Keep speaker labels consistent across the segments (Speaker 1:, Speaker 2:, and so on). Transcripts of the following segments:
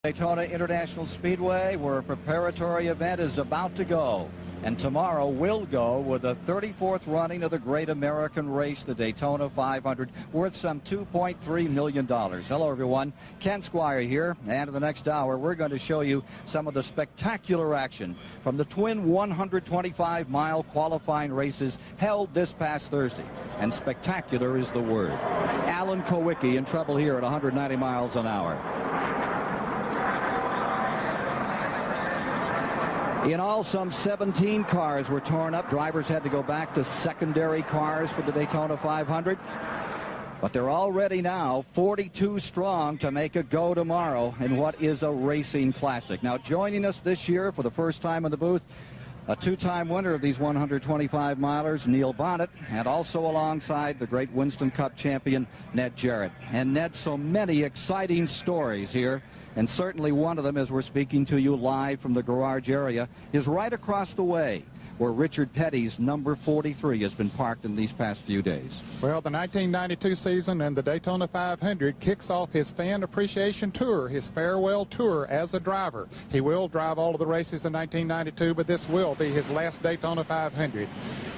Speaker 1: Daytona International Speedway, where a preparatory event is about to go. And tomorrow will go with the 34th running of the great American race, the Daytona 500, worth some $2.3 million. Hello, everyone. Ken Squire here. And in the next hour, we're going to show you some of the spectacular action from the twin 125-mile qualifying races held this past Thursday. And spectacular is the word. Alan Kowicki in trouble here at 190 miles an hour. In all, some 17 cars were torn up. Drivers had to go back to secondary cars for the Daytona 500. But they're already now 42 strong to make a go tomorrow in what is a racing classic. Now, joining us this year for the first time in the booth, a two-time winner of these 125 milers, Neil Bonnet, and also alongside the great Winston Cup champion, Ned Jarrett. And Ned, so many exciting stories here. And certainly one of them, as we're speaking to you live from the garage area, is right across the way, where Richard Petty's number 43 has been parked in these past few days.
Speaker 2: Well, the 1992 season and the Daytona 500 kicks off his fan appreciation tour, his farewell tour as a driver. He will drive all of the races in 1992, but this will be his last Daytona 500.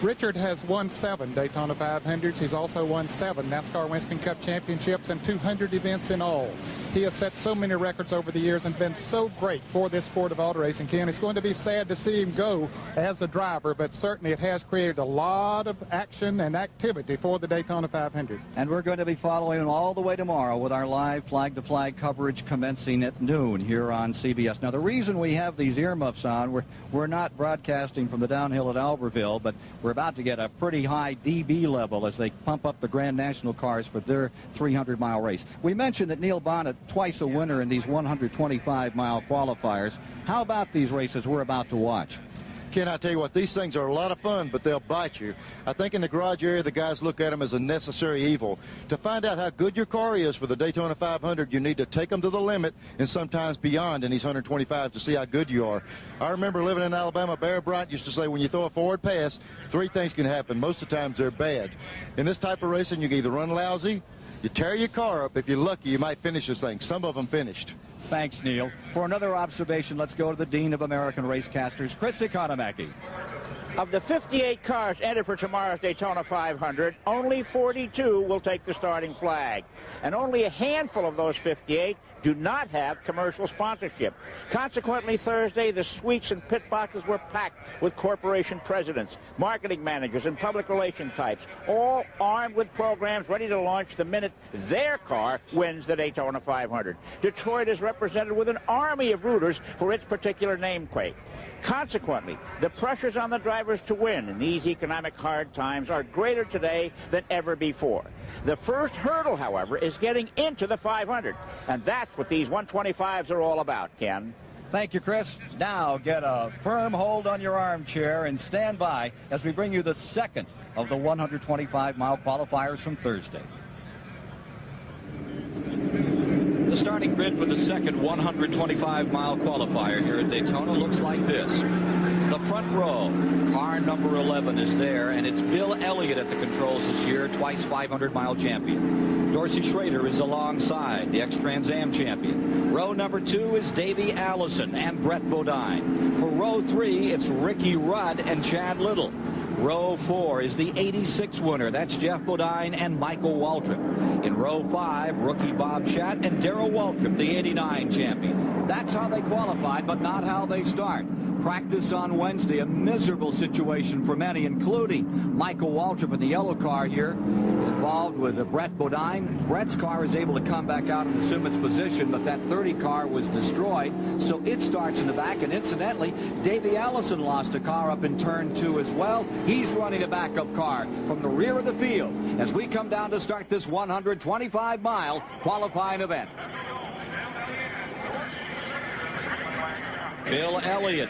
Speaker 2: Richard has won 7 Daytona 500s. He's also won 7 NASCAR Winston Cup championships and 200 events in all. He has set so many records over the years and been so great for this sport of auto racing, Ken. It's going to be sad to see him go as a driver, but certainly it has created a lot of action and activity for the Daytona 500.
Speaker 1: And we're going to be following him all the way tomorrow with our live flag-to-flag coverage commencing at noon here on CBS. Now, the reason we have these earmuffs on, we're not broadcasting from the downhill at Albertville, but we're about to get a pretty high dB level as they pump up the Grand National cars for their 300-mile race. We mentioned that Neil Bonnet, twice a winner in these 125-mile qualifiers. How about these races we're about to watch?
Speaker 3: Ken, I tell you what, these things are a lot of fun, but they'll bite you. I think in the garage area, the guys look at them as a necessary evil. To find out how good your car is for the Daytona 500, you need to take them to the limit and sometimes beyond in these 125 to see how good you are. I remember living in Alabama, Bear Bryant used to say, when you throw a forward pass, 3 things can happen. Most of the times they're bad. In this type of racing, you can either run lousy, you tear your car up. If you're lucky, you might finish this thing. Some of them finished.
Speaker 1: Thanks, Neil. For another observation, let's go to the Dean of American Racecasters, Chris Economaki.
Speaker 4: Of the 58 cars entered for tomorrow's Daytona 500, only 42 will take the starting flag. And only a handful of those 58 do not have commercial sponsorship. Consequently, Thursday, the suites and pit boxes were packed with corporation presidents, marketing managers, and public relation types, all armed with programs ready to launch the minute their car wins the Daytona 500. Detroit is represented with an army of rooters for its particular nameplate. Consequently, the pressures on the drivers to win in these economic hard times are greater today than ever before. The first hurdle, however, is getting into the 500, and that's what these 125s are all about, Ken.
Speaker 1: Thank you, Chris. Now get a firm hold on your armchair and stand by as we bring you the second of the 125-mile qualifiers from Thursday. The starting grid for the second 125-mile qualifier here at Daytona looks like this. The front row, car number 11 is there, and it's Bill Elliott at the controls this year, twice 500-mile champion. Dorsey Schrader is alongside, the ex-Trans Am champion. Row number 2 is Davey Allison and Brett Bodine. For row 3, it's Ricky Rudd and Chad Little. Row 4 is the 86 winner. That's Jeff Bodine and Michael Waltrip. In row 5, rookie Bob Schatt and Darrell Waltrip, the 89 champion. That's how they qualified, but not how they start. Practice on Wednesday, a miserable situation for many, including Michael Waltrip in the yellow car here, involved with Brett Bodine. Brett's car is able to come back out and assume its position, but that 30 car was destroyed, so it starts in the back. And incidentally, Davey Allison lost a car up in turn 2 as well. He's running a backup car from the rear of the field as we come down to start this 125-mile qualifying event. Bill Elliott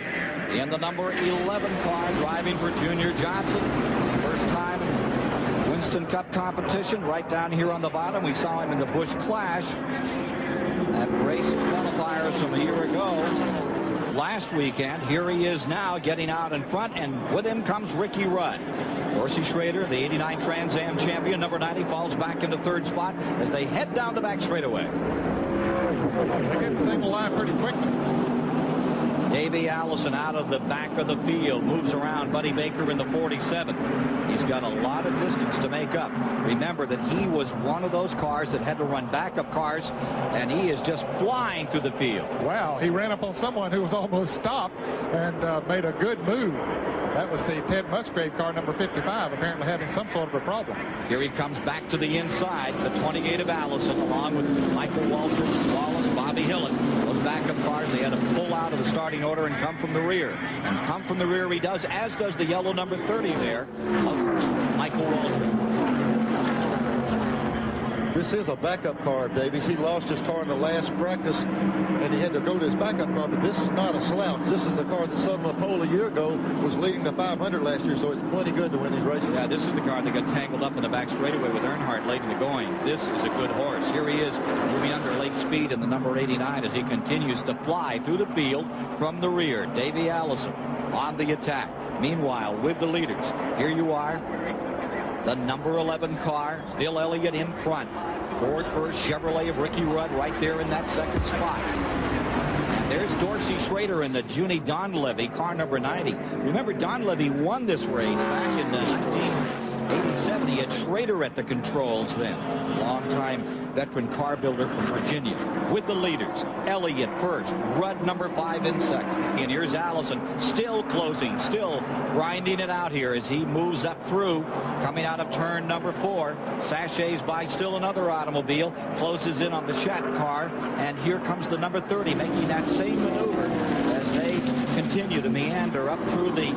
Speaker 1: in the number 11 car driving for Junior Johnson. First time in Winston Cup competition right down here on the bottom. We saw him in the Busch Clash at race qualifiers from a year ago. Last weekend, here he is now getting out in front, and with him comes Ricky Rudd. Dorsey Schrader, the 89 Trans Am champion, number 90, falls back into third spot as they head down the back straightaway.
Speaker 2: They get the single line pretty quickly.
Speaker 1: Davey Allison out of the back of the field, moves around Buddy Baker in the 47. He's got a lot of distance to make up. Remember that he was one of those cars that had to run backup cars, and he is just flying through the field.
Speaker 2: Wow, he ran up on someone who was almost stopped and made a good move. That was the Ted Musgrave car, number 55, apparently having some sort of a problem.
Speaker 1: Here he comes back to the inside, the 28 of Allison, along with Michael Waltrip, Wallace, Bobby Hillett. Those backup cars, they had to pull out of the starting order and come from the rear. And come from the rear he does, as does the yellow number 30 there of Michael Waltrip.
Speaker 3: This is a backup car, Davies. He lost his car in the last practice, and he had to go to his backup car, but this is not a slouch. This is the car that set him a pole a year ago, was leading the 500 last year, so it's plenty good to win these races.
Speaker 1: Yeah, this is the car that got tangled up in the back straightaway with Earnhardt late in the going. This is a good horse. Here he is moving under late speed in the number 89 as he continues to fly through the field from the rear. Davey Allison on the attack. Meanwhile, with the leaders, here you are. The number 11 car, Bill Elliott in front. Ford first, Chevrolet of Ricky Rudd right there in that second spot. And there's Dorsey Schrader in the Junie Donlevy, car number 90. Remember, Donlevy won this race back in 1987. He had Schrader at the controls then. Longtime veteran car builder from Virginia. With the leaders, Elliott first, Rudd number 5 in second. And here's Allison still closing, still grinding it out here as he moves up through, coming out of turn number 4. Sachets by still another automobile, closes in on the Shat car, and here comes the number 30 making that same maneuver as they continue to meander up through the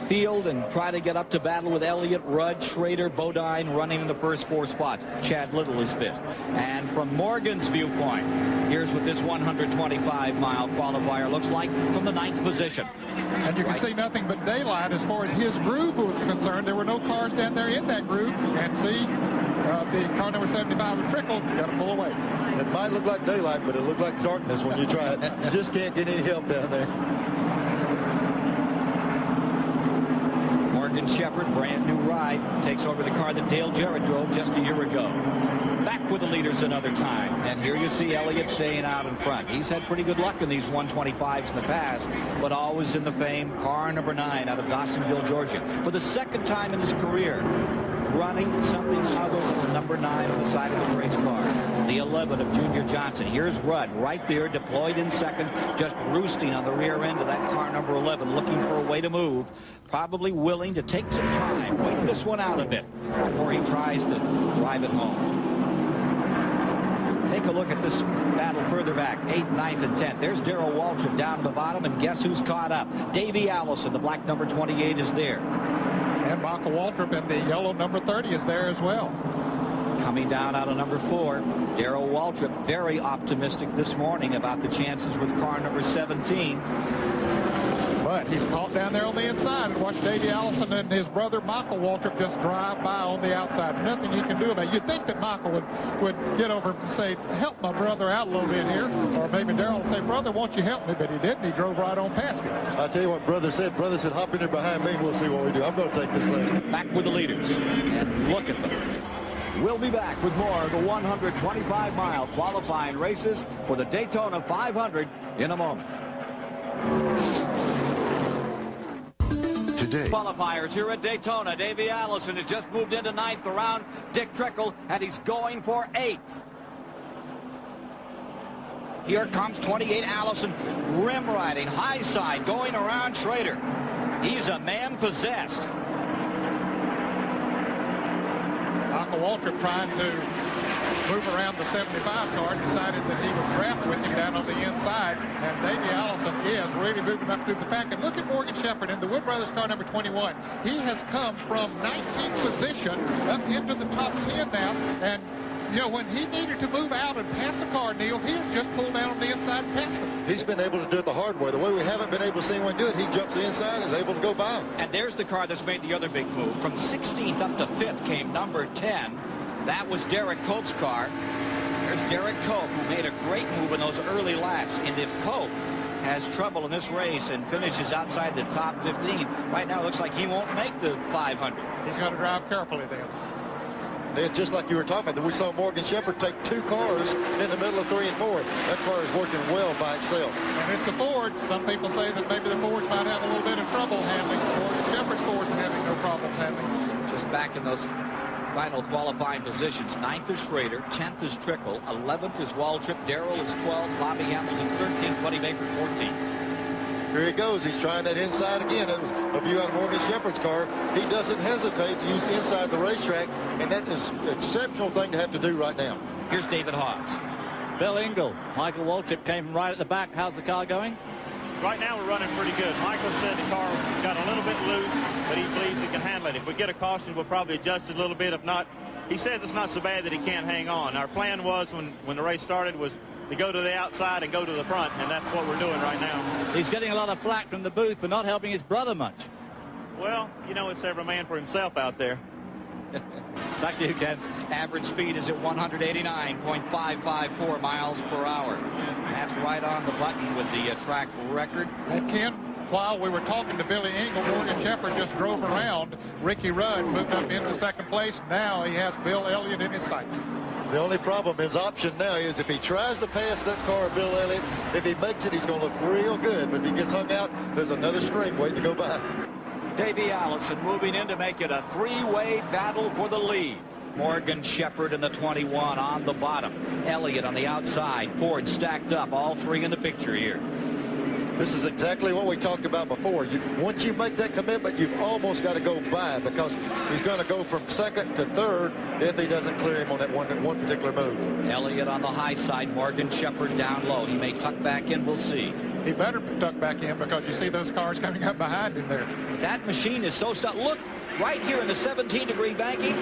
Speaker 1: field and try to get up to battle with Elliott, Rudd, Schrader, Bodine running in the first 4 spots. Chad Little is 5th. And from Morgan's viewpoint, here's what this 125-mile qualifier looks like from the 9th position.
Speaker 2: And you can see nothing but daylight as far as his groove was concerned. There were no cars down there in that groove. And see, the car number 75 of Trickle got to pull away.
Speaker 3: It might look like daylight, but it looked like darkness when you try it. You just can't get any help down there.
Speaker 1: Morgan Shepherd, brand new ride, takes over the car that Dale Jarrett drove just a year ago. Back with the leaders another time. And here you see Elliott staying out in front. He's had pretty good luck in these 125s in the past, but always in the famed car number 9 out of Dawsonville, Georgia. For the second time in his career, running something other than the number 9 on the side of the race car. The 11 of Junior Johnson. Here's Rudd right there, deployed in second, just roosting on the rear end of that car number 11, looking for a way to move. Probably willing to take some time, wait this one out a bit before he tries to drive it home. Take a look at this battle further back, 8th, 9th, and 10th. There's Darrell Waltrip down at the bottom, and guess who's caught up? Davey Allison, the black number 28, is there.
Speaker 2: And Michael Waltrip in the yellow number 30 is there as well.
Speaker 1: Coming down out of number 4, Darrell Waltrip, very optimistic this morning about the chances with car number 17.
Speaker 2: But he's caught down there on the inside. And watch Davey Allison and his brother Michael Waltrip just drive by on the outside. Nothing he can do about it. You'd think that Michael would get over and say, help my brother out a little bit here. Or maybe Darrell would say, brother, won't you help me? But he didn't. He drove right on past him.
Speaker 3: I'll tell you what brother said. Brother said, hop in there behind me and we'll see what we do. I'm going to take this thing.
Speaker 1: Back with the leaders. And look at them.
Speaker 5: We'll be back with more of the 125-mile qualifying races for the Daytona 500 in a moment.
Speaker 6: Today.
Speaker 5: Qualifiers here at Daytona. Davey Allison has just moved into 9th around Dick Trickle, and he's going for 8th.
Speaker 1: Here comes 28 Allison, rim riding, high side, going around Schrader. He's a man possessed.
Speaker 2: Michael Waltrip trying to move around the 75 car, decided that he would trap with him down on the inside, and Davey Allison is really moving up through the pack. And look at Morgan Shepherd in the Wood Brothers car number 21. He has come from 19th position up into the top 10 now, and you know, when he needed to move out and pass the car, Neil, he has just pulled down on the inside and passed him.
Speaker 3: He's been able to do it the hard way. The way we haven't been able to see anyone do it, he jumps the inside and is able to go by him.
Speaker 1: And there's the car that's made the other big move. From 16th up to 5th came number 10. That was Derek Cope's car. There's Derek Cope, who made a great move in those early laps. And if Cope has trouble in this race and finishes outside the top 15, right now it looks like he won't make the 500.
Speaker 2: He's got to drive carefully then.
Speaker 3: just like you were talking about, we saw Morgan Shepherd take 2 cars in the middle of 3 and 4. That car is working well by itself.
Speaker 2: And it's a Ford. Some people say that maybe the Fords might have a little bit of trouble handling. Morgan Shepherd's Ford having no problem handling.
Speaker 1: Just back in those final qualifying positions. 9th is Schrader, 10th is Trickle, 11th is Waltrip, Darrell is 12, Bobby Hamilton 13, Buddy Baker 14.
Speaker 3: Here he goes. He's trying that inside again. It was a view out of Morgan Shepherd's car. He doesn't hesitate to use inside the racetrack, and that is an exceptional thing to have to do right now.
Speaker 1: Here's David Hobbs.
Speaker 6: Bill Engel. Michael Waltrip came from right at the back. How's the car going?
Speaker 7: Right now we're running pretty good. Michael said the car got a little bit loose, but he believes he can handle it. If we get a caution, we'll probably adjust it a little bit. If not, he says it's not so bad that he can't hang on. Our plan was when the race started was to go to the outside and go to the front, and that's what we're doing right now.
Speaker 6: He's getting a lot of flack from the booth for not helping his brother much.
Speaker 7: Well, you know, it's every man for himself out there.
Speaker 6: Back to you, Ken.
Speaker 1: Average speed is at 189.554 miles per hour. That's right on the button with the track record.
Speaker 2: And Ken, while we were talking to Billy Engel, Morgan Shepherd just drove around. Ricky Rudd moved up into 2nd place. Now he has Bill Elliott in his sights.
Speaker 3: The only problem, his option now is if he tries to pass that car of Bill Elliott, if he makes it, he's going to look real good. But if he gets hung out, there's another string waiting to go by.
Speaker 5: Davey Allison moving in to make it a 3-way battle for the lead.
Speaker 1: Morgan Shepherd in the 21 on the bottom. Elliott on the outside. Ford stacked up. All 3 in the picture here.
Speaker 3: This is exactly what we talked about before. Once you make that commitment, you've almost got to go by because he's going to go from 2nd to 3rd if he doesn't clear him on that one particular move.
Speaker 1: Elliott on the high side. Morgan Shepherd down low. He may tuck back in. We'll see.
Speaker 2: He better tuck back in because you see those cars coming up behind him there.
Speaker 1: That machine is so stuck. Look, right here in the 17-degree banking,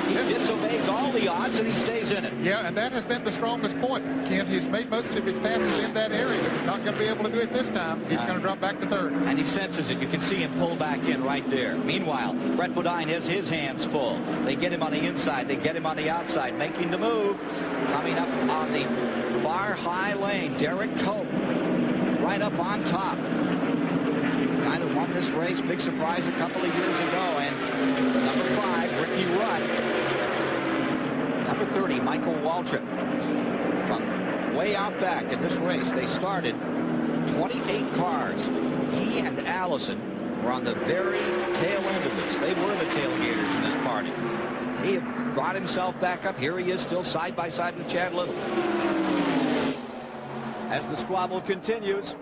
Speaker 1: he disobeys all the odds and he stays in it.
Speaker 2: Yeah, and that has been the strongest point. Ken, he's made most of his passes in that area. He's not going to be able to do it this time. He's going to drop back to 3rd.
Speaker 1: And he senses it. You can see him pull back in right there. Meanwhile, Brett Bodine has his hands full. They get him on the inside. They get him on the outside, making the move. Coming up on the far high lane, Derek Cope right up on top. Guy that won this race, big surprise a couple of years ago. And number 5, Ricky Rudd. Number 30, Michael Waltrip. From way out back in this race, they started 28 cars. He and Allison were on the very tail end of this. They were the tailgaters in this party. He had brought himself back up. Here he is still side by side with Chad Little.
Speaker 5: As the squabble continues,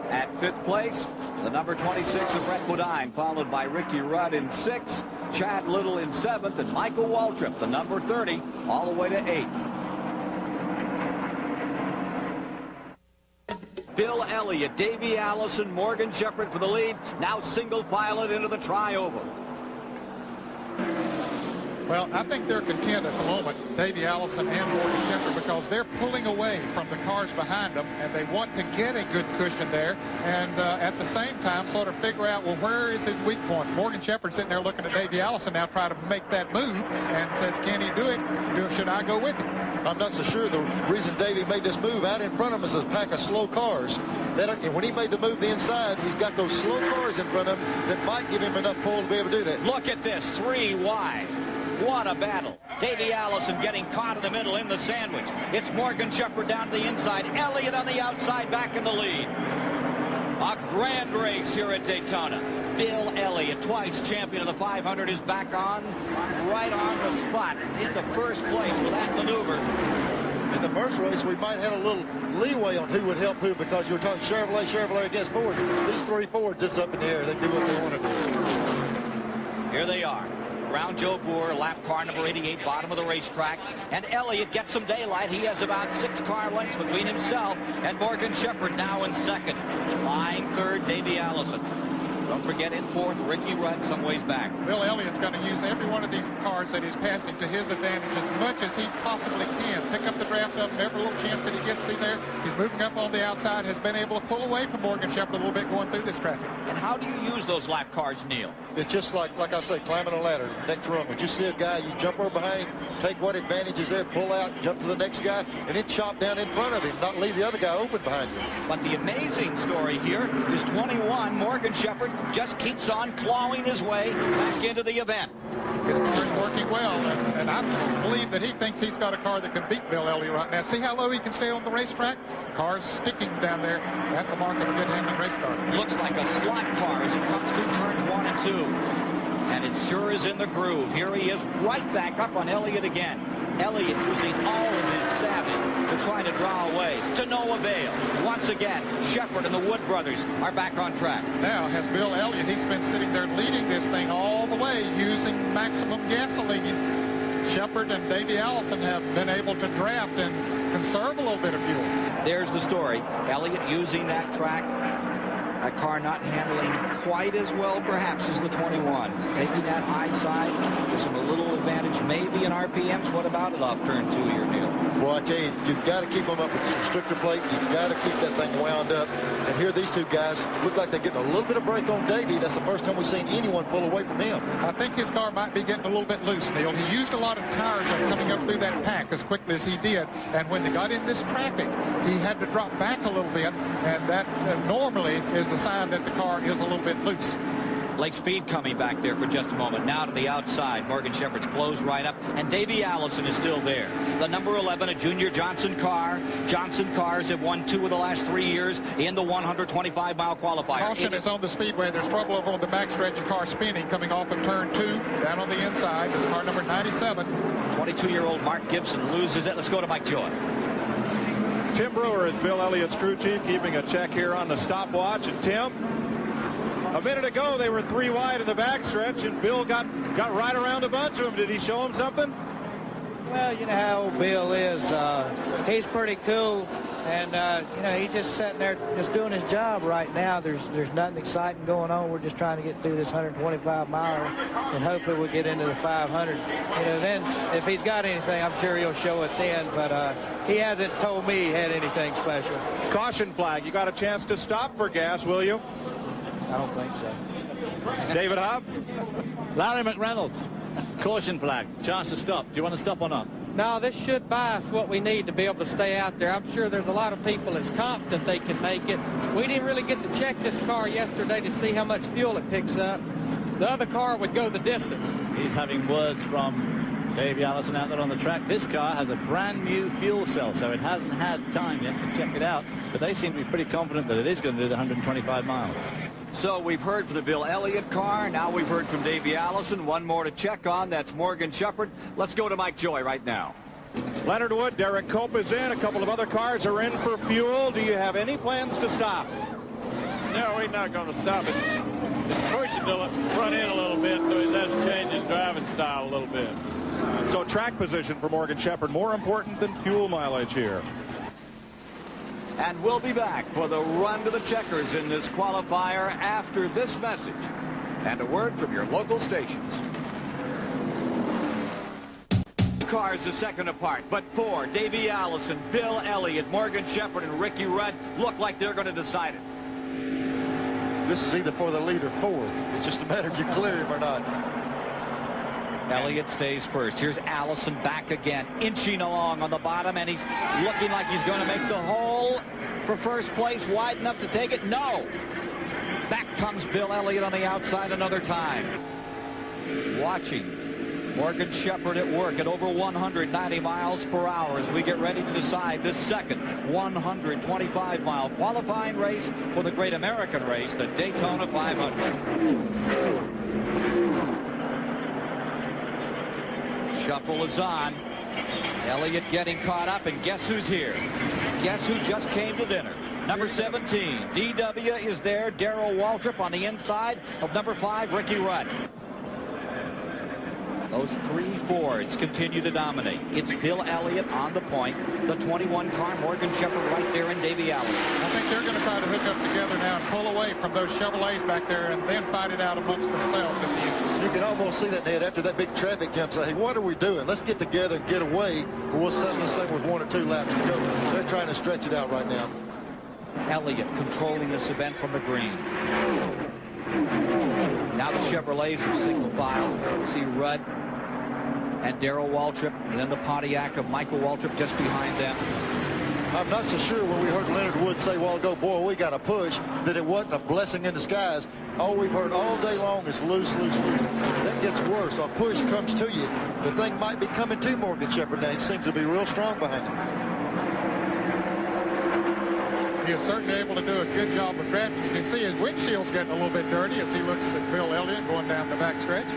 Speaker 5: at 5th place, the number 26 of Brett Bodine, followed by Ricky Rudd in 6th, Chad Little in 7th, and Michael Waltrip, the number 30, all the way to 8th. Bill Elliott, Davey Allison, Morgan Shepherd for the lead. Now single file it into the tri-oval.
Speaker 2: Well, I think they're content at the moment, Davey Allison and Morgan Shepherd, because they're pulling away from the cars behind them, and they want to get a good cushion there, and at the same time sort of figure out, well, where is his weak points? Morgan Shepherd sitting there looking at Davey Allison now trying to make that move, and says, can he do it? Should I go with him?
Speaker 3: I'm not so sure. The reason Davey made this move out in front of him is a pack of slow cars. And when he made the move the inside, he's got those slow cars in front of him that might give him enough pull to be able to do that.
Speaker 1: Look at this, 3 wide. What a battle. Davey Allison getting caught in the middle in the sandwich. It's Morgan Shepherd down to the inside. Elliott on the outside, back in the lead. A grand race here at Daytona. Bill Elliott, twice champion of the 500, is back on, right on the spot, into 1st place with that maneuver.
Speaker 3: In the first race, we might have a little leeway on who would help who because you were talking Chevrolet against Ford. These 3 Fords just up in the air. They do what they want to do.
Speaker 1: Here they are. Around Joe Boer, lap car number 88, bottom of the racetrack. And Elliott gets some daylight. He has about 6 car lengths between himself and Morgan Shepherd now in 2nd. Lying 3rd, Davey Allison. Don't forget in 4th, Ricky Rudd some ways back.
Speaker 2: Bill Elliott's going to use every one of these cars that he's passing to his advantage as much as he possibly can. Pick up the draft up every little chance that he gets. See there, he's moving up on the outside, has been able to pull away from Morgan Shepherd a little bit going through this traffic.
Speaker 1: And how do you use those lap cars, Neil?
Speaker 3: It's just like I say, climbing a ladder. The next rung. When you see a guy, you jump over behind him, take what advantage is there, pull out, jump to the next guy, and then chop down in front of him, not leave the other guy open behind you.
Speaker 1: But the amazing story here is 21, Morgan Shepherd just keeps on clawing his way back into the event.
Speaker 2: His car is working well, and I believe that he thinks he's got a car that can beat Bill Elliott right now. See how low he can stay on the racetrack? Car's sticking down there. That's the mark of a good handling race car.
Speaker 1: Looks like a slot car as it comes through turns 1 and 2. And it sure is in the groove. Here he is right back up on Elliott again. Elliott using all of his savvy to try to draw away. To no avail. Once again, Shepherd and the Wood brothers are back on track.
Speaker 2: Now has Bill Elliott. He's been sitting there leading this thing all the way using maximum gasoline. Shepherd and Davey Allison have been able to draft and conserve a little bit of fuel.
Speaker 1: There's the story. Elliott using that track. A car not handling quite as well, perhaps, as the 21. Taking that high side, gives him a little advantage, maybe in RPMs. What about it off turn 2 here, Neil?
Speaker 3: Well, I tell you, you've got to keep them up with the restrictor plate. You've got to keep that thing wound up. And here these two guys look like they're getting a little bit of break on Davey. That's the first time we've seen anyone pull away from him.
Speaker 2: I think his car might be getting a little bit loose, Neil. He used a lot of tires on coming up through that pack as quickly as he did. And when they got in this traffic, he had to drop back a little bit. And that normally is a sign that the car is a little bit loose.
Speaker 1: Lake Speed coming back there for just a moment. Now to the outside. Morgan Shepherd's closed right up, and Davey Allison is still there. The number 11, a Junior Johnson car. Johnson cars have won 2 of the last 3 years in the 125-mile qualifier.
Speaker 2: Caution is on the speedway. There's trouble over on the backstretch. A car spinning coming off of turn 2 down on the inside. This car number 97.
Speaker 1: 22-year-old Mark Gibson loses it. Let's go to Mike Joy.
Speaker 8: Tim Brewer is Bill Elliott's crew chief, keeping a check here on the stopwatch. And Tim, a minute ago they were 3 wide in the backstretch, and Bill got right around a bunch of them. Did he show him something?
Speaker 9: Well, you know how old Bill is. He's pretty cool, and you know, he's just sitting there just doing his job right now. There's nothing exciting going on. We're just trying to get through this 125 mile, and hopefully we'll get into the 500. You know, then if he's got anything, I'm sure he'll show it then. But he hasn't told me he had anything special.
Speaker 8: Caution flag. You got a chance to stop for gas, will you?
Speaker 9: I don't think so.
Speaker 8: David Hobbs?
Speaker 6: Larry McReynolds. Caution flag. Chance to stop. Do you want to stop or not?
Speaker 10: No, this should buy us what we need to be able to stay out there. I'm sure there's a lot of people that's confident they can make it. We didn't really get to check this car yesterday to see how much fuel it picks up. The other car would go the distance.
Speaker 6: He's having words from Davey Allison out there on the track. This car has a brand new fuel cell, so it hasn't had time yet to check it out. But they seem to be pretty confident that it is going to do the 125 miles.
Speaker 5: So we've heard from the Bill Elliott car. Now we've heard from Davey Allison. One more to check on. That's Morgan Shepherd. Let's go to Mike Joy right now.
Speaker 8: Leonard Wood, Derek Cope is in. A couple of other cars are in for fuel. Do you have any plans to stop?
Speaker 11: No, we're not going to stop it. It's pushing to front end a little bit, so it doesn't change his driving style a little bit.
Speaker 8: So track position for Morgan Shepherd, more important than fuel mileage here.
Speaker 5: And we'll be back for the run to the checkers in this qualifier after this message and a word from your local stations. Cars a second apart, but 4, Davey Allison, Bill Elliott, Morgan Shepherd, and Ricky Rudd look like they're going to decide it.
Speaker 3: This is either for the lead or 4th. It's just a matter of you clear him or not.
Speaker 1: Elliott stays first. Here's Allison back again, inching along on the bottom, and he's looking like he's going to make the hole for first place, wide enough to take it. No! Back comes Bill Elliott on the outside another time. Watching Morgan Shepherd at work at over 190 miles per hour as we get ready to decide this second 125-mile qualifying race for the Great American Race, the Daytona 500. Shuffle is on. Elliott getting caught up, and guess who's here? Guess who just came to dinner? Number 17, DW is there. Darrell Waltrip on the inside of number 5, Ricky Rudd. Those 3 Fords continue to dominate. It's Bill Elliott on the point. The 21 car, Morgan Shepherd right there, and Davey Allison.
Speaker 2: I think they're going to try to hook up together now and pull away from those Chevrolets back there and then fight it out amongst themselves at the end.
Speaker 3: You can almost see that, Ned, after that big traffic jump. Say, hey, what are we doing? Let's get together and get away, or we'll settle this thing with 1 or 2 laps to go. They're trying to stretch it out right now.
Speaker 1: Elliott controlling this event from the green. Now the Chevrolets of single file. See Rudd and Darrell Waltrip, and then the Pontiac of Michael Waltrip just behind them.
Speaker 3: I'm not so sure when we heard Leonard Wood say a while ago, boy, we got a push, that it wasn't a blessing in disguise. All we've heard all day long is loose, loose, loose. That gets worse. A push comes to you. The thing might be coming to Morgan Shepherd now. He seems to be real strong behind him.
Speaker 2: He is certainly able to do a good job of drafting. You can see his windshield's getting a little bit dirty as he looks at Bill Elliott going down the backstretch.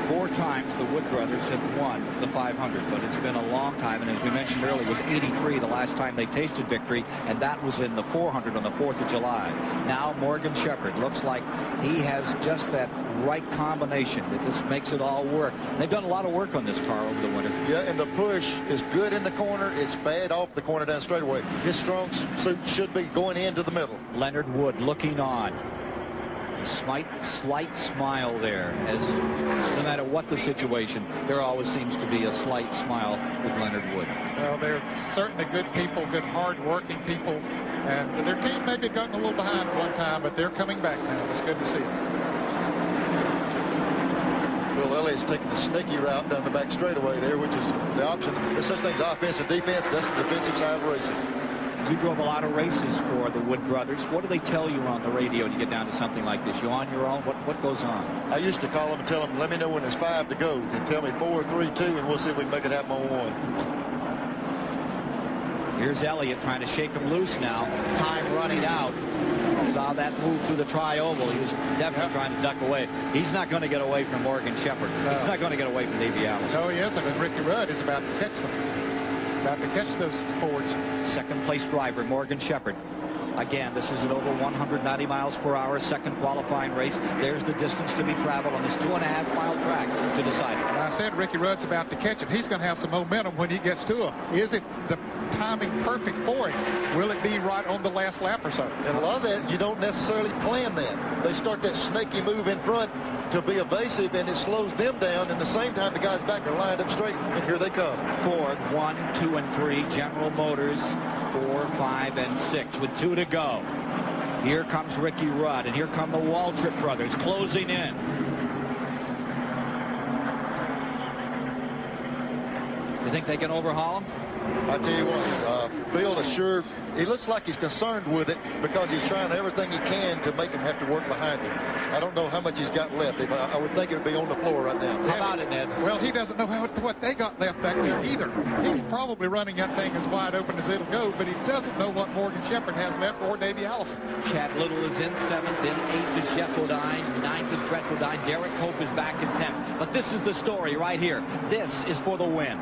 Speaker 1: 4 times the Wood brothers have won the 500, but it's been a long time, and as we mentioned earlier, it was 83 the last time they tasted victory, and that was in the 400 on the 4th of July. Now Morgan Shepherd looks like he has just that right combination that just makes it all work. They've done a lot of work on this car over the winter.
Speaker 3: Yeah, and the push is good in the corner. It's bad off the corner down straightaway. His strong suit should be going into the middle.
Speaker 1: Leonard Wood looking on. Slight smile there, as no matter what the situation, there always seems to be a slight smile with Leonard Wood.
Speaker 2: Well, they're certainly good people, good hard-working people, and their team may be gotten a little behind one time, but they're coming back now. It's good to see it.
Speaker 3: Bill Elliott's taking the sneaky route down the back straightaway there, which is the option. There's such things as offense and defense. That's the defensive side of racing.
Speaker 1: You drove a lot of races for the Wood brothers. What do they tell you on the radio to get down to something like this? You on your own? What goes on?
Speaker 3: I used to call them and tell them, let me know when there's 5 to go. And tell me 4, 3, 2, and we'll see if we can make it happen on 1.
Speaker 1: Here's Elliott trying to shake him loose now. Time running out. Saw that move through the tri-oval. He was definitely trying to duck away. He's not going to get away from Morgan Shepherd. He's not going to get away from Davey Allison.
Speaker 2: No, he isn't, and Ricky Rudd is about to catch them. About to catch those Fords.
Speaker 1: Second place driver Morgan Shepherd. Again, this is an over 190 miles per hour second qualifying race. There's the distance to be traveled on this 2.5-mile track to decide it.
Speaker 2: I said Ricky Rudd's about to catch him. He's going to have some momentum when he gets to him. Is it the timing perfect for him? Will it be right on the last lap or so?
Speaker 3: And a lot of that, you don't necessarily plan that. They start that snaky move in front to be evasive, and it slows them down. And the same time, the guys back are lined up straight, and here they come.
Speaker 1: Ford 1, 2, and 3. General Motors 4, 5, and 6 with 2 to go. Here comes Ricky Rudd, and here come the Waltrip brothers closing in. You think they can overhaul him?
Speaker 3: I tell you what, Bill is sure. He looks like he's concerned with it because he's trying everything he can to make him have to work behind him. I don't know how much he's got left. I would think it would be on the floor right now.
Speaker 1: How about it, Ned?
Speaker 2: Well, he doesn't know what they got left back there either. He's probably running that thing as wide open as it'll go, but he doesn't know what Morgan Shepherd has left or Davey Allison.
Speaker 1: Chad Little is in 7th. In 8th is Jeff Bodine. 9th is Brett Bodine. Derek Cope is back in 10th. But this is the story right here. This is for the win.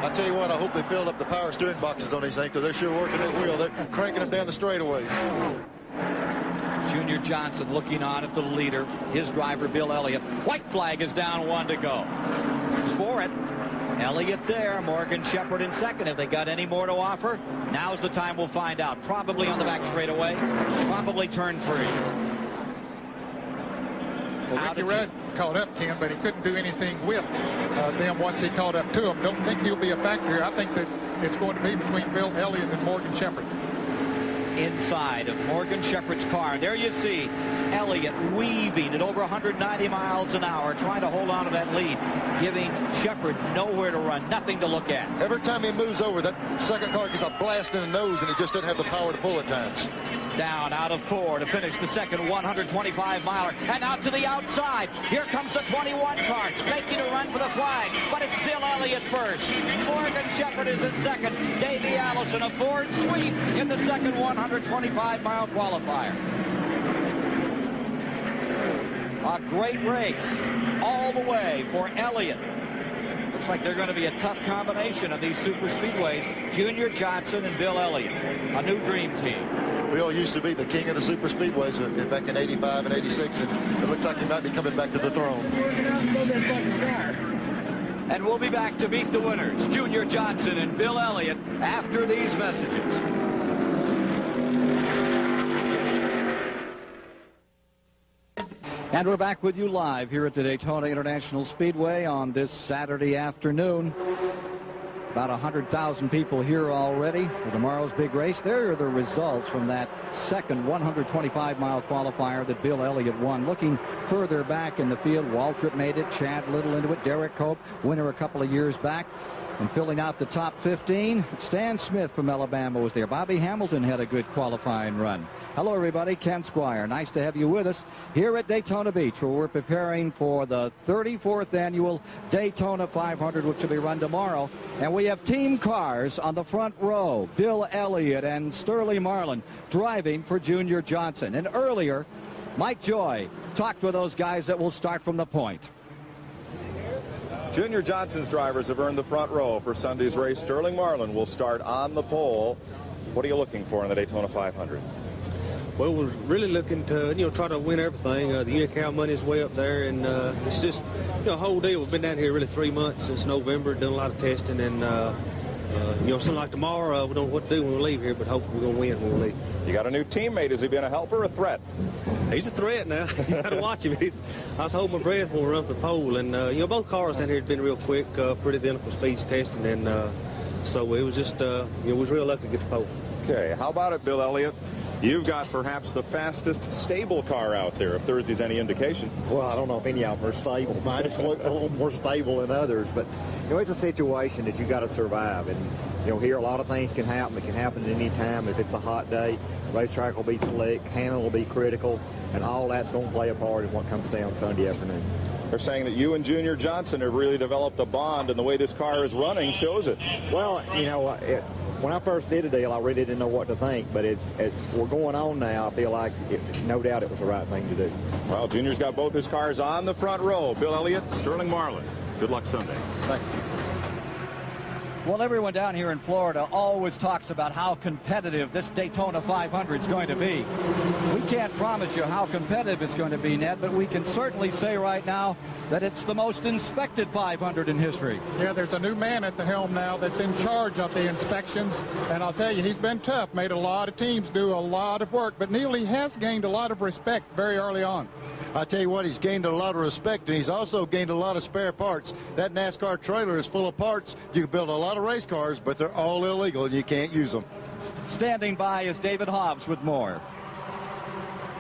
Speaker 3: I tell you what, I hope they filled up the power steering boxes on these things because they're sure working that wheel. They're cranking them down the straightaways.
Speaker 1: Junior Johnson looking on at the leader. His driver, Bill Elliott. White flag is down, 1 to go. This is for it. Elliott there. Morgan Shepherd in 2nd. Have they got any more to offer? Now's the time we'll find out. Probably on the back straightaway. Probably turn 3.
Speaker 2: Well, Ricky Rudd caught up to him, but he couldn't do anything with them once he caught up to him. Don't think he'll be a factor here. I think that it's going to be between Bill Elliott and Morgan Shepherd.
Speaker 1: Inside of Morgan Shepherd's car. And there you see Elliott weaving at over 190 miles an hour, trying to hold on to that lead, giving Shepherd nowhere to run, nothing to look at.
Speaker 3: Every time he moves over, that second car gets a blast in the nose, and he just doesn't have the power to pull at times.
Speaker 1: Down out of 4 to finish the second 125-miler. And out to the outside. Here comes the 21 car, making a run for the flag. But it's Bill Elliott first. Morgan Shepherd is in 2nd. Davey Allison, a Ford sweep in the second 125-mile qualifier. A great race all the way for Elliott. Looks like they're going to be a tough combination of these super speedways. Junior Johnson and Bill Elliott, a new dream team.
Speaker 3: Bill used to be the king of the super speedways back in 85 and 86, and it looks like he might be coming back to the throne.
Speaker 5: And we'll be back to meet the winners, Junior Johnson and Bill Elliott, after these messages.
Speaker 1: And we're back with you live here at the Daytona International Speedway on this Saturday afternoon. About 100,000 people here already for tomorrow's big race. There are the results from that second 125-mile qualifier that Bill Elliott won. Looking further back in the field, Waltrip made it, Chad Little into it, Derek Cope, winner a couple of years back.
Speaker 12: And filling out the top 15, Stan Smith from Alabama was there. Bobby Hamilton had a good qualifying run. Hello, everybody. Ken Squire. Nice to have you with us here at Daytona Beach, where we're preparing for the 34th annual Daytona 500, which will be run tomorrow. And we have team cars on the front row. Bill Elliott and Sterling Marlin driving for Junior Johnson. And earlier, Mike Joy talked with those guys that will start from the point.
Speaker 8: Junior Johnson's drivers have earned the front row for Sunday's race. Sterling Marlin will start on the pole. What are you looking for in the Daytona 500?
Speaker 13: Well, we're really looking to, try to win everything. The Unical money is way up there, and it's just, a whole deal. We've been down here really 3 months since November, done a lot of testing, and, something like tomorrow, we don't know what to do when we leave here, but hope we're going to win when we leave.
Speaker 8: You got a new teammate. Has he been a helper or a threat?
Speaker 13: He's a threat now. You got to watch him. I was holding my breath when we run for the pole, and, both cars down here have been real quick, pretty identical speeds testing, and so it was just, we was real lucky to get the pole.
Speaker 8: Okay, how about it, Bill Elliott? You've got perhaps the fastest stable car out there, if Thursday's any indication.
Speaker 14: Well, I don't know if any of them are stable. Mine is a little more stable than others, but it's a situation that you got to survive. And here a lot of things can happen. It can happen at any time. If it's a hot day, racetrack will be slick, handling will be critical, and all that's going to play a part in what comes down Sunday afternoon.
Speaker 8: They're saying that you and Junior Johnson have really developed a bond, and the way this car is running shows it.
Speaker 14: Well, when I first did the deal, I really didn't know what to think, but as we're going on now, I feel like no doubt it was the right thing to do.
Speaker 8: Well, Junior's got both his cars on the front row. Bill Elliott, Sterling Marlin. Good luck Sunday.
Speaker 12: Thank you. Well, everyone down here in Florida always talks about how competitive this Daytona 500 is going to be. We can't promise you how competitive it's going to be, Ned, but we can certainly say right now that it's the most inspected 500 in history.
Speaker 2: Yeah, there's a new man at the helm now that's in charge of the inspections, and I'll tell you, he's been tough, made a lot of teams do a lot of work, but Neil, he has gained a lot of respect very early on.
Speaker 3: I tell you what, he's gained a lot of respect, and he's also gained a lot of spare parts. That NASCAR trailer is full of parts. You can build a lot of race cars, but they're all illegal, and you can't use them.
Speaker 12: Standing by is David Hobbs with more.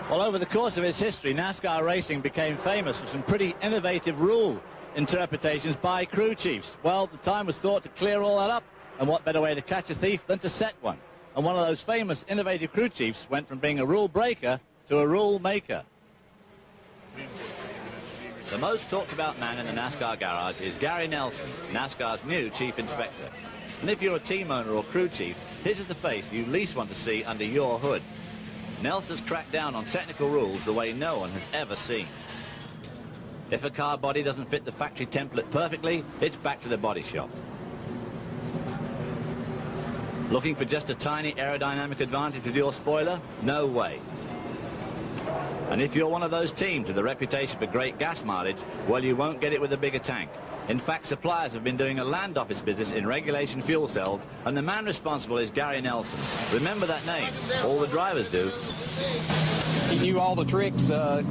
Speaker 6: Well, over the course of its history, NASCAR racing became famous for some pretty innovative rule interpretations by crew chiefs. Well, the time was thought to clear all that up, and what better way to catch a thief than to set one? And one of those famous innovative crew chiefs went from being a rule breaker to a rule maker. The most talked about man in the NASCAR garage is Gary Nelson, NASCAR's new chief inspector. And if you're a team owner or crew chief, his is the face you least want to see under your hood. Nelson's cracked down on technical rules the way no one has ever seen. If a car body doesn't fit the factory template perfectly, it's back to the body shop. Looking for just a tiny aerodynamic advantage with your spoiler? No way. And if you're one of those teams with a reputation for great gas mileage, well, you won't get it with a bigger tank. In fact, suppliers have been doing a land office business in regulation fuel cells, and the man responsible is Gary Nelson. Remember that name. All the drivers do.
Speaker 15: He knew all the tricks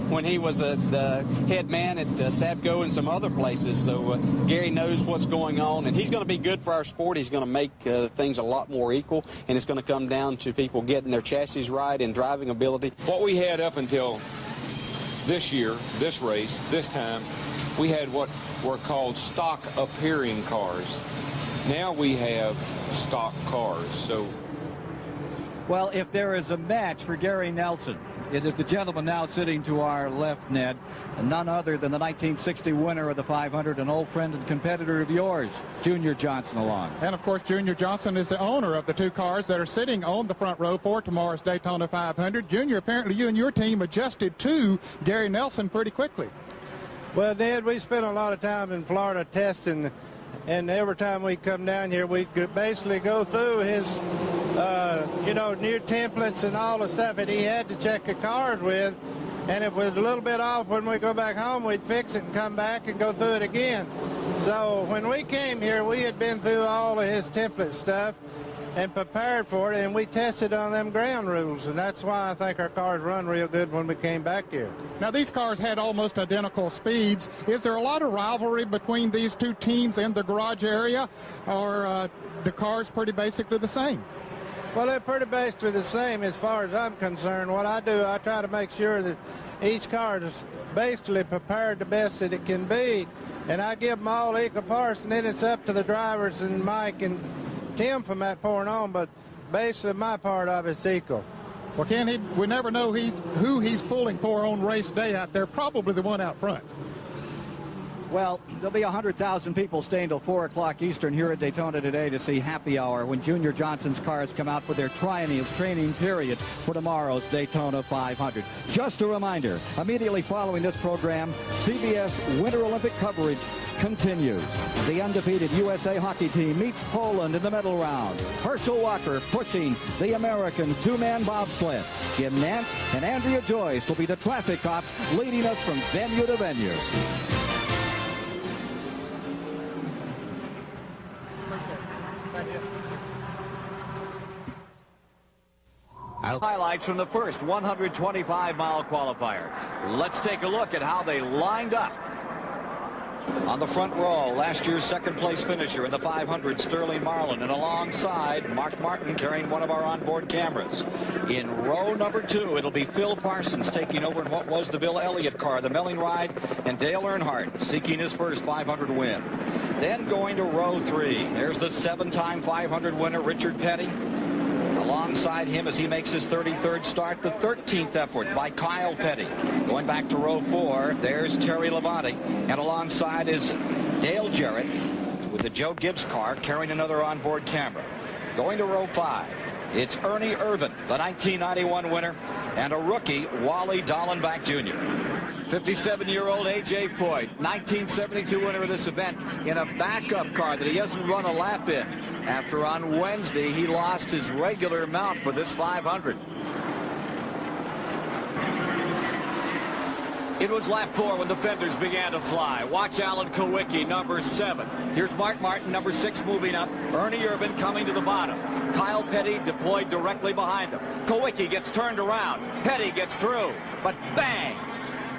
Speaker 15: when he was the head man at Sabco and some other places, so Gary knows what's going on, and he's going to be good for our sport. He's going to make things a lot more equal, and it's going to come down to people getting their chassis right and driving ability.
Speaker 11: What we had up until this year, this race, this time, we had what were called stock appearing cars. Now we have stock cars. So,
Speaker 12: well, if there is a match for Gary Nelson, it is the gentleman now sitting to our left, Ned, and none other than the 1960 winner of the 500, an old friend and competitor of yours, Junior Johnson along.
Speaker 2: And, of course, Junior Johnson is the owner of the two cars that are sitting on the front row for tomorrow's Daytona 500. Junior, apparently you and your team adjusted to Gary Nelson pretty quickly.
Speaker 16: Well, Ned, we spent a lot of time in Florida testing, and every time we come down here, we could basically go through his, new templates and all the stuff that he had to check the cars with, and if it was a little bit off when we go back home, we'd fix it and come back and go through it again. So when we came here, we had been through all of his template stuff and prepared for it, and we tested on them ground rules, and that's why I think our cars run real good when we came back here.
Speaker 2: Now, these cars had almost identical speeds. Is there a lot of rivalry between these two teams in the garage area, or the cars pretty basically the same?
Speaker 16: Well, they're pretty basically the same as far as I'm concerned. What I do, I try to make sure that each car is basically prepared the best that it can be and I give them all equal parts, and then it's up to the drivers and Mike and Tim from that point on, but basically my part of it's equal.
Speaker 2: Well, Ken, we never know who he's pulling for on race day out there, probably the one out front.
Speaker 12: Well, there'll be 100,000 people staying till 4 o'clock Eastern here at Daytona today to see Happy Hour when Junior Johnson's cars come out for their triennial training period for tomorrow's Daytona 500. Just a reminder, immediately following this program, CBS Winter Olympic coverage continues. The undefeated USA hockey team meets Poland in the medal round. Herschel Walker pushing the American two-man bobsled. Jim Nance and Andrea Joyce will be the traffic cops leading us from venue to venue.
Speaker 5: Highlights from the first 125-mile qualifier. Let's take a look at how they lined up.
Speaker 1: On the front row, last year's second-place finisher in the 500, Sterling Marlin, and alongside Mark Martin carrying one of our onboard cameras. In row number 2, it'll be Phil Parsons taking over in what was the Bill Elliott car, the Melling Ride, and Dale Earnhardt seeking his first 500 win. Then going to row 3, there's the 7-time 500 winner, Richard Petty. Alongside him as he makes his 33rd start, the 13th effort by Kyle Petty. Going back to row 4, there's Terry Labonte, and alongside is Dale Jarrett with the Joe Gibbs car carrying another onboard camera. Going to row 5, it's Ernie Irvan, the 1991 winner, and a rookie, Wally Dallenbach Jr.
Speaker 5: 57-year-old A.J. Foyt, 1972 winner of this event, in a backup car that he hasn't run a lap in after on Wednesday he lost his regular mount for this 500. It was lap 4 when the fenders began to fly. Watch Alan Kowicki, number 7. Here's Mark Martin, number 6, moving up. Ernie Irvan coming to the bottom. Kyle Petty deployed directly behind them. Kowicki gets turned around. Petty gets through, but bang!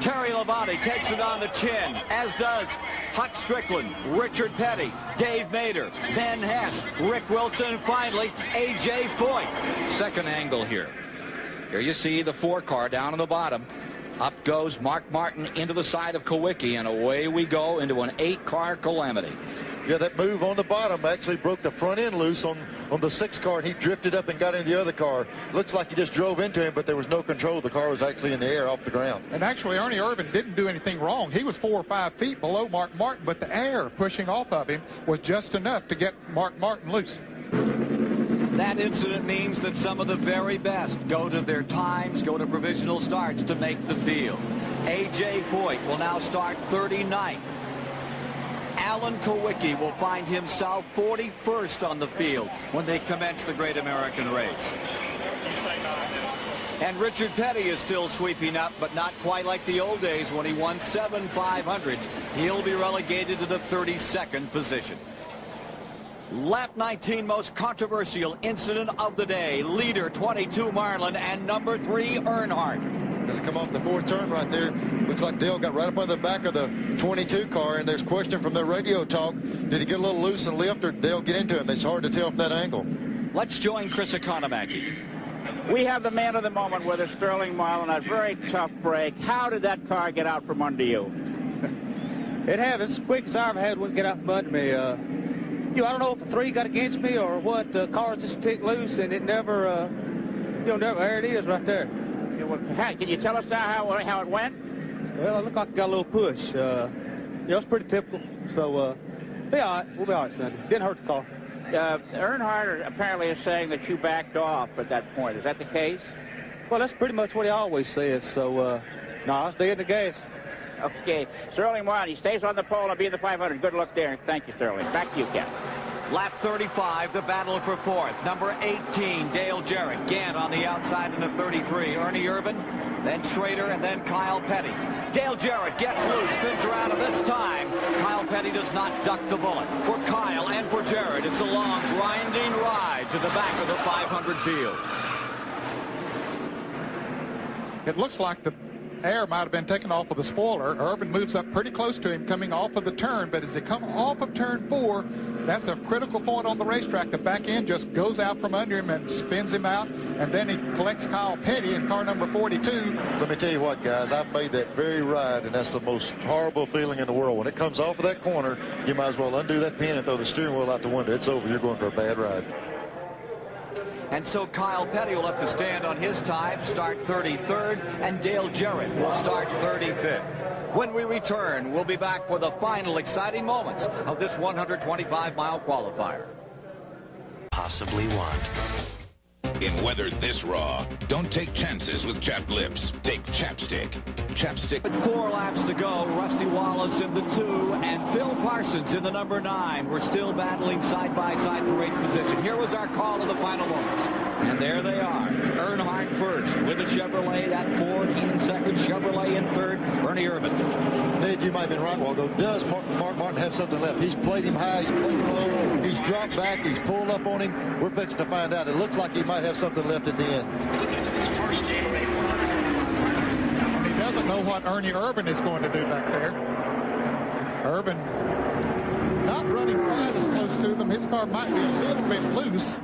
Speaker 5: Terry Labonte takes it on the chin, as does Huck Strickland, Richard Petty, Dave Mader, Ben Hess, Rick Wilson, and finally, A.J. Foyt.
Speaker 1: Second angle here. Here you see the 4 car down on the bottom. Up goes Mark Martin into the side of Kowicki, and away we go into an 8-car calamity.
Speaker 3: Yeah, that move on the bottom actually broke the front end loose on the 6 car, and he drifted up and got into the other car. Looks like he just drove into him, but there was no control. The car was actually in the air off the ground.
Speaker 2: And actually, Ernie Irvan didn't do anything wrong. He was 4 or 5 feet below Mark Martin, but the air pushing off of him was just enough to get Mark Martin loose.
Speaker 5: That incident means that some of the very best go to their times, go to provisional starts to make the field. A.J. Foyt will now start 39th. Alan Kowicki will find himself 41st on the field when they commence the Great American Race. And Richard Petty is still sweeping up, but not quite like the old days when he won 7 500s. He'll be relegated to the 32nd position. Lap 19, most controversial incident of the day. Leader 22 Marlin and number 3 Earnhardt.
Speaker 3: As it come off the 4th turn right there, looks like Dale got right up on the back of the 22 car, and there's question from their radio talk. Did he get a little loose and lift, or did Dale get into him? It's hard to tell from that angle.
Speaker 1: Let's join Chris Economaki.
Speaker 4: We have the man of the moment with us, Sterling Marlin, a very tough break. How did that car get out from under you?
Speaker 9: It had as quick as I ever had wouldn't get out from under me. I don't know if a 3 got against me or what. The car just ticked loose, and it never, there it is right there.
Speaker 4: Can you tell us now how it went?
Speaker 9: Well, it looked like it got a little push. It's pretty typical. So, be all right. We'll be all right Sunday. Didn't hurt the car.
Speaker 4: Earnhardt apparently is saying that you backed off at that point. Is that the case?
Speaker 9: Well, that's pretty much what he always says. So, no, I was dead in the gas.
Speaker 4: Okay. Sterling Marlin, he stays on the pole and be in the 500. Good luck there. Thank you, Sterling. Back to you, Ken.
Speaker 5: Lap 35, the battle for 4th. Number 18, Dale Jarrett. Gant on the outside in the 33. Ernie Irvan, then Schrader, and then Kyle Petty. Dale Jarrett gets loose, spins around, and this time, Kyle Petty does not duck the bullet. For Kyle and for Jarrett, it's a long, grinding ride to the back of the 500 field.
Speaker 2: It looks like the air might have been taken off of the spoiler. Irvan moves up pretty close to him coming off of the turn, but as they come off of turn 4, That's a critical point on the racetrack. The back end just goes out from under him and spins him out, and then he collects Kyle Petty in car number 42.
Speaker 3: Let me tell you what, guys, I've made that very ride, and that's the most horrible feeling in the world. When it comes off of that corner, you might as well undo that pin and throw the steering wheel out the window. It's over. You're going for a bad ride.
Speaker 5: And so Kyle Petty will have to stand on his time, start 33rd, and Dale Jarrett will start 35th. When we return, we'll be back for the final exciting moments of this 125-mile qualifier.
Speaker 17: Possibly want. In weather this raw, don't take chances with chapped lips. Take chapstick. Chapstick.
Speaker 5: With 4 laps to go, Rusty Wallace in the 2 and Phil Parsons in the number 9. We're still battling side by side for 8th position. Here was our call in the final moments. And there they are. Earnhardt first with the Chevrolet, that Ford in second, Chevrolet in third, Ernie Irvan.
Speaker 3: Ned, you might have been right, although does Mark Martin have something left? He's played him high, he's played him low, he's dropped back, he's pulled up on him. We're fixing to find out. It looks like he might have something left at the end.
Speaker 2: He doesn't know what Ernie Irvan is going to do back there. Irvan not running quite as close to them. His car might be a little bit loose,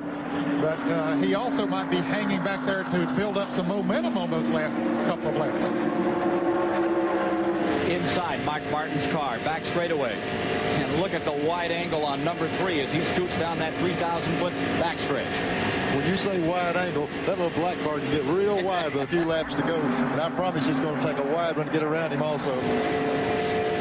Speaker 2: but he also might be hanging back there to build up some momentum on those last couple of laps.
Speaker 1: Inside Mark Martin's car, back straightaway. And look at the wide angle on number 3 as he scoots down that 3,000-foot backstretch.
Speaker 3: When you say wide angle, that little black car can get real wide with a few laps to go. And I promise you it's going to take a wide one to get around him also.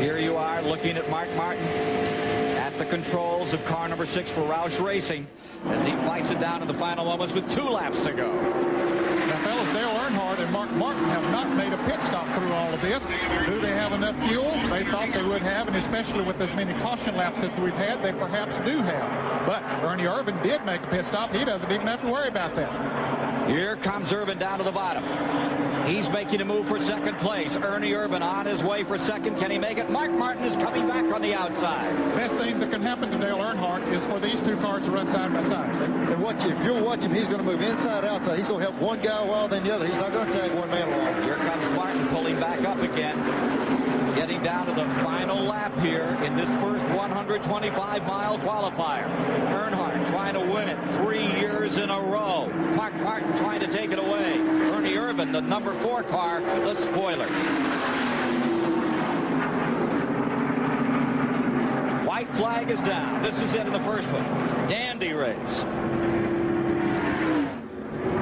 Speaker 1: Here you are looking at Mark Martin at the controls of car number 6 for Roush Racing as he fights it down in the final moments with 2 laps to go.
Speaker 2: Now, fellas, Dale Earnhardt and Mark Martin have not made a pit stop through all of this. Do they have enough fuel? They thought they would have, and especially with as many caution laps as we've had, they perhaps do have. But Ernie Irvan did make a pit stop. He doesn't even have to worry about that.
Speaker 1: Here comes Irvan down to the bottom. He's making a move for second place. Ernie Irvan on his way for second. Can he make it? Mark Martin is coming back on the outside.
Speaker 2: Best thing that can happen to Dale Earnhardt is for these 2 cars to run side by side.
Speaker 3: And watch, if you'll watch him, he's going to move inside, outside. He's going to help one guy while than the other. He's not going to tag one man along.
Speaker 1: Here comes Martin pulling back up again. Getting down to the final lap here in this first 125-mile qualifier. Earnhardt trying to win it 3 years in a row. Mark Martin trying to take it away. Ernie Irvan, the number 4 car, the spoiler. White flag is down. This is it in the first one. Dandy race.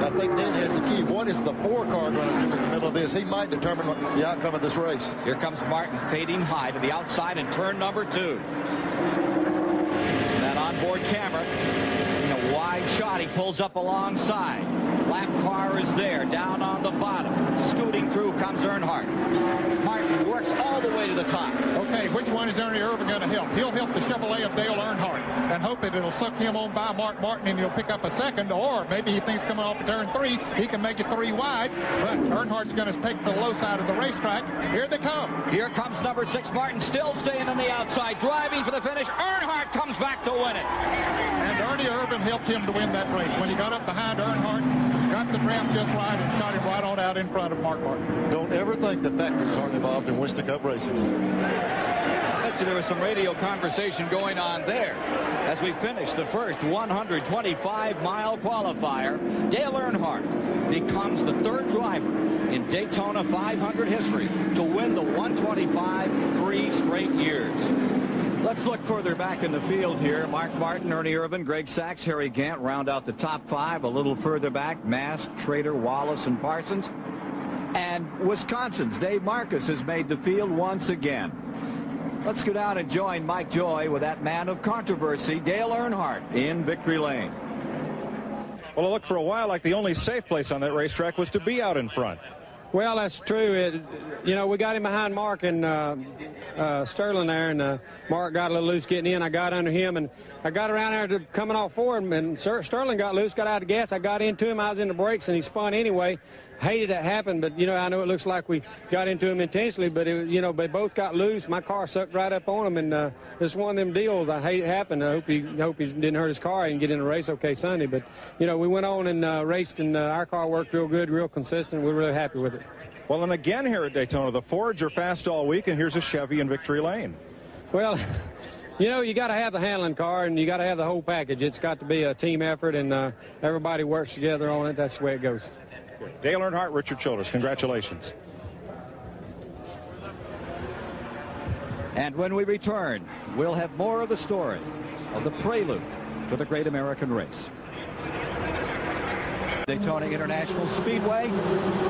Speaker 3: I think Ned has the key. What is the 4 car going to do in the middle of this? He might determine the outcome of this race.
Speaker 1: Here comes Martin fading high to the outside in turn number 2. That onboard camera in a wide shot. He pulls up alongside. Lap car is there, down on the bottom. Scooting through comes Earnhardt. Martin works all the way to the top.
Speaker 2: Okay, which one is Ernie Irvan going to help? He'll help the Chevrolet of Dale Earnhardt and hope that it'll suck him on by Mark Martin and he'll pick up a second, or maybe he thinks coming off of turn 3, he can make it 3 wide, but Earnhardt's going to take the low side of the racetrack. Here they come.
Speaker 1: Here comes number 6, Martin, still staying on the outside, driving for the finish. Earnhardt comes back to win it.
Speaker 2: And Ernie Irvan helped him to win that race. When he got up behind Earnhardt, got the draft just right and shot him right on out in front of Mark Martin.
Speaker 3: Don't ever think the factories aren't involved in Winston Cup racing.
Speaker 1: I bet you there was some radio conversation going on there as we finish the first 125-mile qualifier. Dale Earnhardt becomes the 3rd driver in Daytona 500 history to win the 125 3 straight years. Let's look further back in the field here. Mark Martin, Ernie Irvan, Greg Sachs, Harry Gant round out the top 5. A little further back, Mast, Schrader, Wallace, and Parsons. And Wisconsin's Dave Marcus has made the field once again. Let's go down and join Mike Joy with that man of controversy, Dale Earnhardt, in victory lane.
Speaker 8: Well, it looked for a while like the only safe place on that racetrack was to be out in front.
Speaker 13: Well, that's true. You know, we got him behind Mark and Sterling there, and Mark got a little loose getting in. I got under him, and I got around there to coming off for him, and Sterling got loose, got out of gas. I got into him. I was in the brakes, and he spun anyway. Hated it happened, but, you know, I know it looks like we got into him intentionally, but, you know, they both got loose. My car sucked right up on him, and it's one of them deals. I hate it happened. I hope he didn't hurt his car and get in the race okay Sunday. But, you know, we went on and raced, and our car worked real good, real consistent. We're really happy with it.
Speaker 8: Well, and again here at Daytona, the Fords are fast all week, and here's a Chevy in victory lane.
Speaker 13: Well, You know, you got to have the handling car, and you got to have the whole package. It's got to be a team effort, and everybody works together on it. That's the way it goes.
Speaker 8: Dale Earnhardt, Richard Childress, congratulations.
Speaker 12: And when we return, we'll have more of the story of the prelude to the Great American Race. Daytona International Speedway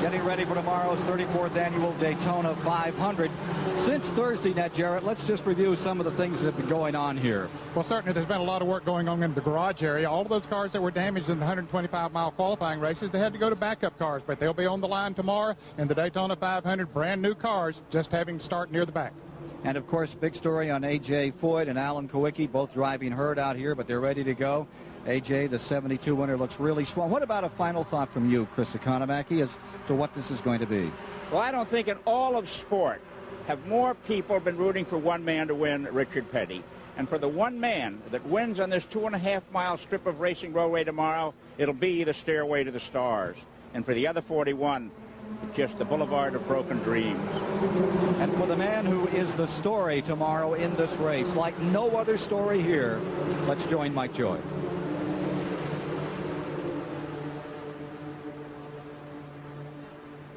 Speaker 12: getting ready for tomorrow's 34th annual Daytona 500. Since Thursday, Ned Jarrett, let's just review some of the things that have been going on here.
Speaker 2: Well, certainly there's been a lot of work going on in the garage area. All of those cars that were damaged in the 125-mile qualifying races, they had to go to backup cars, but they'll be on the line tomorrow in the Daytona 500, brand new cars, just having to start near the back.
Speaker 12: And, of course, big story on A.J. Foyt and Alan Kowicki, both driving herd out here, but they're ready to go. A.J., the 72 winner, looks really strong. What about a final thought from you, Chris Economaki, as to what this is going to be?
Speaker 4: Well, I don't think in all of sport have more people been rooting for one man to win, Richard Petty. And for the one man that wins on this 2.5-mile strip of racing roadway tomorrow, it'll be the Stairway to the Stars. And for the other 41, just the Boulevard of Broken Dreams.
Speaker 12: And for the man who is the story tomorrow in this race, like no other story here, let's join Mike Joy.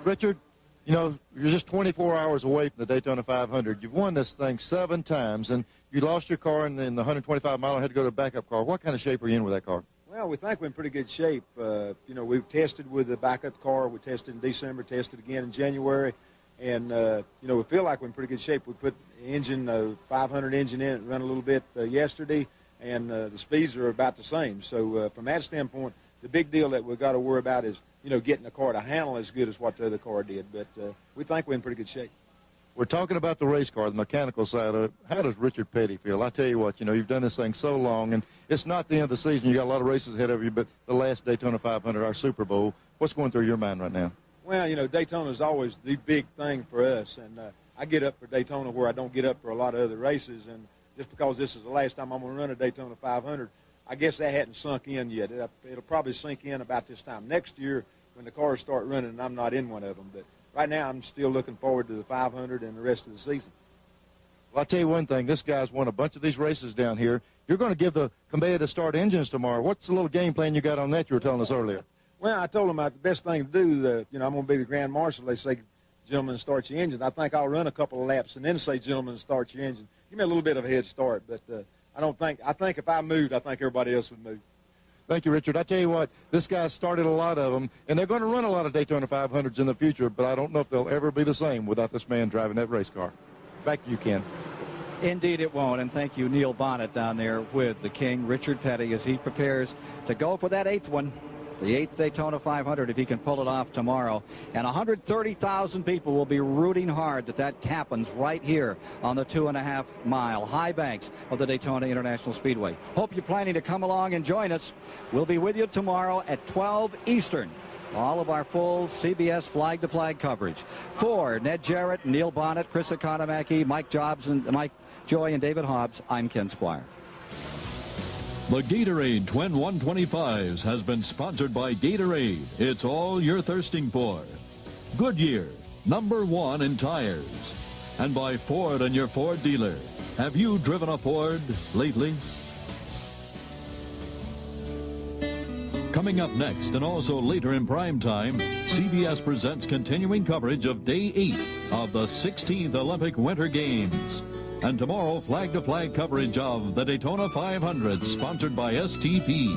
Speaker 3: Richard, you know, you're just 24 hours away from the Daytona 500. You've won this thing 7 times, and you lost your car in the 125-mile and had to go to a backup car. What kind of shape are you in with that car?
Speaker 18: Well, we think we're in pretty good shape. You know, we've tested with the backup car. We tested in December, tested again in January. And, you know, we feel like we're in pretty good shape. We put the engine, 500 engine in it, run a little bit yesterday, and the speeds are about the same. So from that standpoint, the big deal that we've got to worry about is, you know, getting the car to handle as good as what the other car did. But we think we're in pretty good shape.
Speaker 3: We're talking about the race car, the mechanical side of it. How does Richard Petty feel? I tell you what, you know, you've done this thing so long, and it's not the end of the season. You got a lot of races ahead of you, but the last Daytona 500, our Super Bowl, what's going through your mind right now?
Speaker 18: Well, you know, Daytona is always the big thing for us, and I get up for Daytona where I don't get up for a lot of other races, and just because this is the last time I'm going to run a Daytona 500, I guess that hadn't sunk in yet. It'll probably sink in about this time next year when the cars start running and I'm not in one of them. But right now I'm still looking forward to the 500 and the rest of the season.
Speaker 3: Well, I'll tell you one thing. This guy's won a bunch of these races down here. You're going to give the conveyor to start engines tomorrow. What's the little game plan you got on that you were telling us earlier?
Speaker 18: Well, I told him the best thing to do, you know, I'm going to be the Grand Marshal. They say, gentlemen, start your engines. I think I'll run a couple of laps and then say, gentlemen, start your engine. Give me a little bit of a head start, but I think if I moved, I think everybody else would move.
Speaker 3: Thank you, Richard. I tell you what, this guy started a lot of them, and they're going to run a lot of Daytona 500s in the future, but I don't know if they'll ever be the same without this man driving that race car. Back to you, Ken.
Speaker 12: Indeed it won't, and thank you, Neil Bonnet, down there with the King, Richard Petty, as he prepares to go for that 8th one. The 8th Daytona 500, if he can pull it off tomorrow. And 130,000 people will be rooting hard that happens right here on the 2.5-mile high banks of the Daytona International Speedway. Hope you're planning to come along and join us. We'll be with you tomorrow at 12 Eastern. All of our full CBS flag-to-flag coverage. For Ned Jarrett, Neil Bonnet, Chris Economaki, Mike Joy, and David Hobbs, I'm Ken Squire.
Speaker 19: The Gatorade Twin 125s has been sponsored by Gatorade. It's all you're thirsting for. Goodyear, #1 in tires. And by Ford and your Ford dealer. Have you driven a Ford lately? Coming up next, and also later in prime time, CBS presents continuing coverage of Day 8 of the 16th Olympic Winter Games. And tomorrow, flag-to-flag coverage of the Daytona 500, sponsored by STP.